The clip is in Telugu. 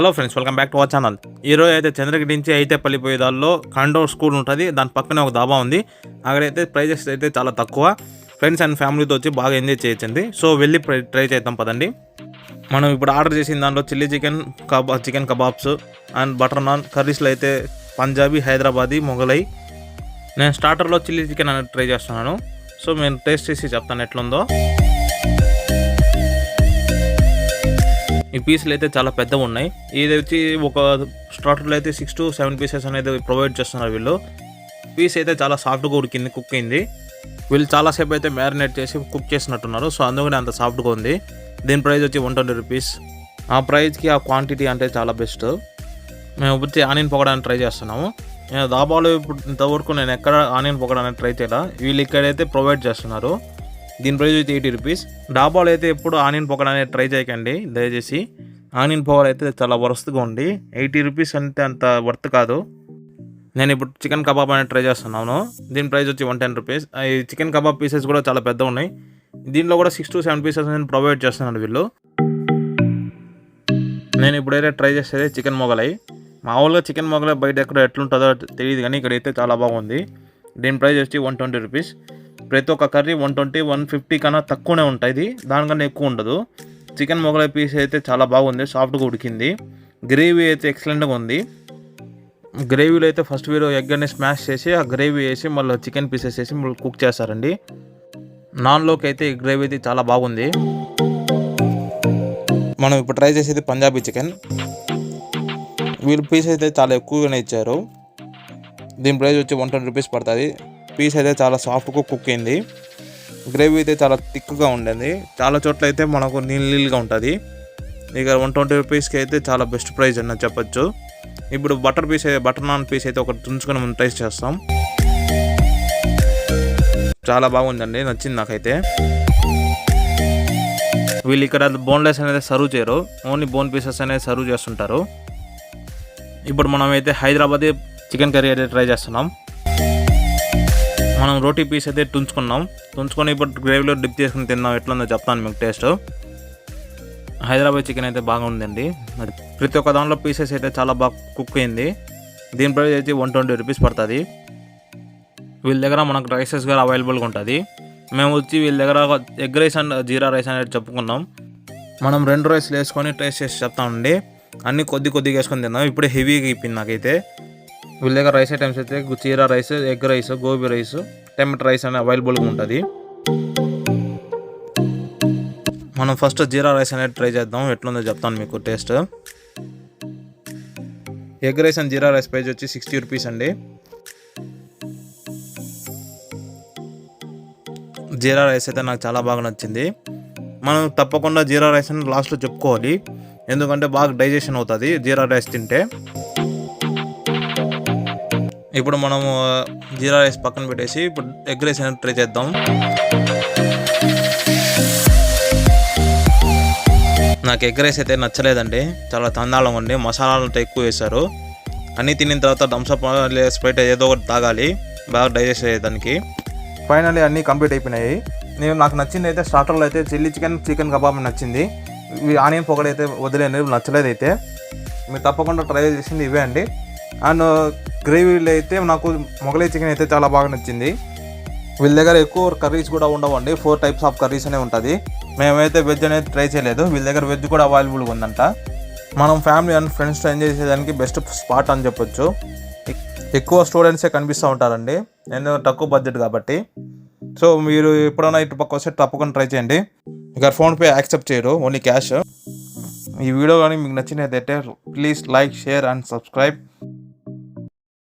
Hello friends, welcome back to our channel. ఈరోజు అయితే చంద్రగిరి నుంచి అయితేపల్లి పోయే దారిలో కండోర్ స్కూల్ ఉంటుంది. దాని పక్కనే ఒక దాబా ఉంది. అక్కడైతే ప్రైజెస్ అయితే చాలా తక్కువ. ఫ్రెండ్స్ అండ్ ఫ్యామిలీతో వచ్చి బాగా ఎంజాయ్ చేయొచ్చండి. సో వెళ్ళి ట్రై చేద్దాం పదండి. మనం ఇప్పుడు ఆర్డర్ చేసిన దాంట్లో chilli chicken kebabs and butter naan, కర్రీస్లో అయితే పంజాబీ, హైదరాబాదీ, మొగలై. నేను స్టార్టర్లో చిల్లీ చికెన్ అనేది ట్రై చేస్తున్నాను. సో నేను టేస్ట్ చేసి చెప్తాను ఎట్లుందో. ఈ పీసులు అయితే చాలా పెద్దగా ఉన్నాయి. ఇది వచ్చి ఒక స్టార్టర్లో అయితే 6 to 7 పీసెస్ అనేది ప్రొవైడ్ చేస్తున్నారు వీళ్ళు. పీస్ అయితే చాలా సాఫ్ట్గా కుక్ అయింది. వీళ్ళు చాలాసేపు అయితే మ్యారినేట్ చేసి కుక్ చేసినట్టున్నారు. సో అందుకని అంత సాఫ్ట్గా ఉంది. దీని ప్రైస్ వచ్చి 120 రూపీస్. ఆ ప్రైస్కి ఆ క్వాంటిటీ అంటే చాలా బెస్ట్. మేము వచ్చి ఆనియన్ పకోడాని ట్రై చేస్తున్నాము. నేను దాబాలో ఇప్పుడు ఇంతవరకు నేను ఎక్కడ ఆనియన్ పకోడా అనేది ట్రై చేయాలి. వీళ్ళు ఇక్కడైతే ప్రొవైడ్ చేస్తున్నారు. దీని ప్రైస్ అయితే 80 రూపీస్. డాబాలో అయితే ఎప్పుడు ఆనియన్ పకోడా అనేది ట్రై చేయకండి దయచేసి. ఆనియన్ పకోడా అయితే చాలా వరస్ట్గా ఉంది. 80 రూపీస్ అంటే అంత వర్త్ కాదు. నేను ఇప్పుడు చికెన్ కబాబ్ అనేది ట్రై చేస్తున్నాను. దీని ప్రైస్ వచ్చి 110 రూపీస్. ఈ చికెన్ కబాబ్ పీసెస్ కూడా చాలా పెద్దగా ఉన్నాయి. దీనిలో కూడా 6 to 7 పీసెస్ అనేది ప్రొవైడ్ చేస్తున్నాను వీళ్ళు. నేను ఇప్పుడైతే ట్రై చేసేది చికెన్ మొగలై. మామూలుగా చికెన్ మొగలై బయట ఎక్కడ ఎట్లుంటుందో తెలియదు, కానీ ఇక్కడైతే చాలా బాగుంది. దీని ప్రైస్ వచ్చి 120 రూపీస్. ప్రతి ఒక్క కర్రీ 120, 150 కన్నా తక్కువనే ఉంటుంది, దానికన్నా ఎక్కువ ఉండదు. చికెన్ మొగలై పీస్ అయితే చాలా బాగుంది, సాఫ్ట్గా ఉడికింది. గ్రేవీ అయితే ఎక్సలెంట్గా ఉంది. గ్రేవీలో అయితే ఫస్ట్ వీరు ఎగ్ అనేది స్మాష్ చేసి ఆ గ్రేవీ వేసి మళ్ళీ చికెన్ పీసెస్ వేసి మళ్ళీ కుక్ చేస్తారండి. నాన్లోకి అయితే ఈ గ్రేవీ అయితే చాలా బాగుంది. మనం ఇప్పుడు ట్రై చేసేది పంజాబీ చికెన్. వీళ్ళు పీస్ అయితే చాలా ఎక్కువగానే ఇచ్చారు. దీని ప్రైస్ వచ్చి 120 రూపీస్ పడుతుంది. పీస్ అయితే చాలా సాఫ్ట్గా కుక్ అయింది. గ్రేవీ అయితే చాలా థిక్గా ఉండేది. చాలా చోట్ల అయితే మనకు నీళ్ళగా ఉంటుంది. ఇక 120 రూపీస్కి అయితే చాలా బెస్ట్ ప్రైస్ అని చెప్పచ్చు. ఇప్పుడు బటర్ నాన్ పీస్ అయితే ఒకటి తుంచుకొని మనం టేస్ట్ చేస్తాం. చాలా బాగుందండి, నచ్చింది నాకైతే. వీళ్ళు ఇక్కడ బోన్లెస్ అనేది సర్వ్ చేయరు, ఓన్లీ బోన్ పీసెస్ అనేది సర్వ్ చేస్తుంటారు. ఇప్పుడు మనం అయితే హైదరాబాదీ చికెన్ కర్రీ అయితే ట్రై చేస్తున్నాం. మనం రోటీ పీస్ అయితే తుంచుకొని ఇప్పుడు గ్రేవీలో డిప్ చేసుకుని తిన్నాం. ఎట్లుందో చెప్తాను మీకు టేస్ట్. హైదరాబాద్ చికెన్ అయితే బాగా ఉందండి. ప్రతి ఒక్క దాంట్లో పీసెస్ అయితే చాలా బాగా కుక్ అయింది. దీని ప్రైస్ అయితే 120 రూపీస్ పడుతుంది. వీళ్ళ దగ్గర మనకు రైసెస్ కూడా అవైలబుల్గా ఉంటుంది. మేము వచ్చి వీళ్ళ దగ్గర egg rice and jeera rice అనేది చెప్పుకున్నాం. మనం 2 రైస్లు వేసుకొని టేస్ట్ చేసి చెప్తామండి. అన్నీ కొద్దిగా వేసుకొని తిన్నాం. ఇప్పుడే హెవీగా అయిపోయింది నాకైతే. వీళ్ళ దగ్గర రైస్ ఐటమ్స్ అయితే jeera rice, egg rice, gobi rice, tomato rice అనేది అవైలబుల్గా ఉంటుంది. మనం ఫస్ట్ జీరా రైస్ అనేది ట్రై చేద్దాం, ఎట్లుందో చెప్తాను మీకు taste. Egg rice and jeera rice price వచ్చి 60 రూపీస్ అండి. జీరా రైస్ అయితే నాకు చాలా బాగా నచ్చింది. మనం తప్పకుండా జీరా రైస్ అని లాస్ట్లో చెప్పుకోవాలి, ఎందుకంటే బాగా డైజెషన్ అవుతుంది జీరా రైస్ తింటే. ఇప్పుడు మనము జీరా రైస్ పక్కన పెట్టేసి ఇప్పుడు ఎగ్ రైస్ అనేది ట్రై చేద్దాం. నాకు ఎగ్ రైస్ అయితే నచ్చలేదండి, చాలా తందాళంగా ఉంది. మసాలాలతో ఎక్కువ వేశారు. అన్నీ తినిన తర్వాత థమ్స్అప్ లేదా స్ప్రైట్ ఏదో ఒకటి తాగాలి, బాగా డైజెస్ట్ అయ్యేదానికి. ఫైనల్లీ అన్నీ కంప్లీట్ అయిపోయినాయి. నాకు నచ్చింది అయితే స్టార్టర్లో అయితే చికెన్ కబాబ్ నచ్చింది. ఆనియన్ పకోడీ అయితే వదిలేండి, నచ్చలేదు. అయితే మీరు తప్పకుండా ట్రై చేసింది ఇవే అండి. అండ్ గ్రేవీలో అయితే నాకు మొగలై చికెన్ అయితే చాలా బాగా నచ్చింది. వీళ్ళ దగ్గర ఎక్కువ కర్రీస్ కూడా ఉండవండి, 4 టైప్స్ ఆఫ్ కర్రీస్ అనే ఉంటుంది. మేమైతే వెజ్ అనేది ట్రై చేయలేదు. వీళ్ళ దగ్గర వెజ్ కూడా అవైలబుల్గా ఉందంట. మనం ఫ్యామిలీ అండ్ ఫ్రెండ్స్తో ఎంజాయ్ చేసేదానికి బెస్ట్ స్పాట్ అని చెప్పొచ్చు. ఎక్కువ స్టూడెంట్సే కనిపిస్తూ ఉంటారండి, నేను తక్కువ బడ్జెట్ కాబట్టి. సో మీరు ఎప్పుడైనా ఇటు పక్క వస్తే తప్పకుండా ట్రై చేయండి. ఇక ఫోన్పే యాక్సెప్ట్ చేయరు, ఓన్లీ క్యాష్. ఈ వీడియో కానీ మీకు నచ్చినట్లయితే please like, share and subscribe.